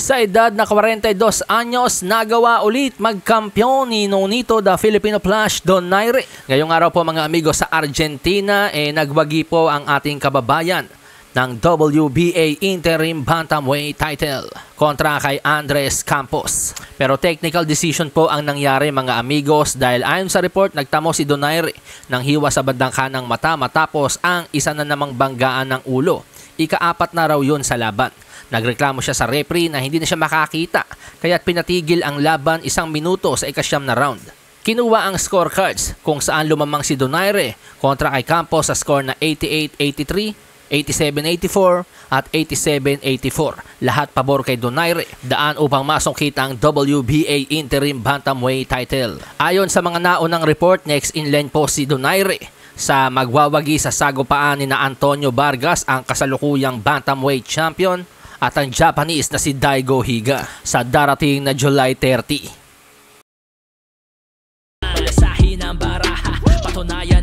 Sa edad na 42 anyos, nagawa ulit magkampiyon ni Nonito the Filipino Flash Donaire. Ngayong araw po mga amigo sa Argentina, nagwagi po ang ating kababayan ng WBA Interim Bantamweight title kontra kay Andres Campos. Pero technical decision po ang nangyari mga amigos dahil ayon sa report, nagtamo si Donaire ng hiwa sa bandang kanang mata matapos ang isa na namang banggaan ng ulo. Ika-4 na raw yun sa laban. Nagreklamo siya sa referee na hindi na siya makakita kaya't pinatigil ang laban 1 minuto sa ika-9 na round. Kinuha ang scorecards kung saan lumamang si Donaire kontra kay Campos sa score na 88-83, 87-84 at 87-84. Lahat pabor kay Donaire, daan upang masungkit ang WBA Interim Bantamweight title. Ayon sa mga naunang report, next in line po si Donaire sa magwawagi sa sagupaan ni na Antonio Vargas, ang kasalukuyang Bantamweight champion, at ang Japanese na si Daigo Higa sa darating na July 30. Malasahin ang baraha, patunayan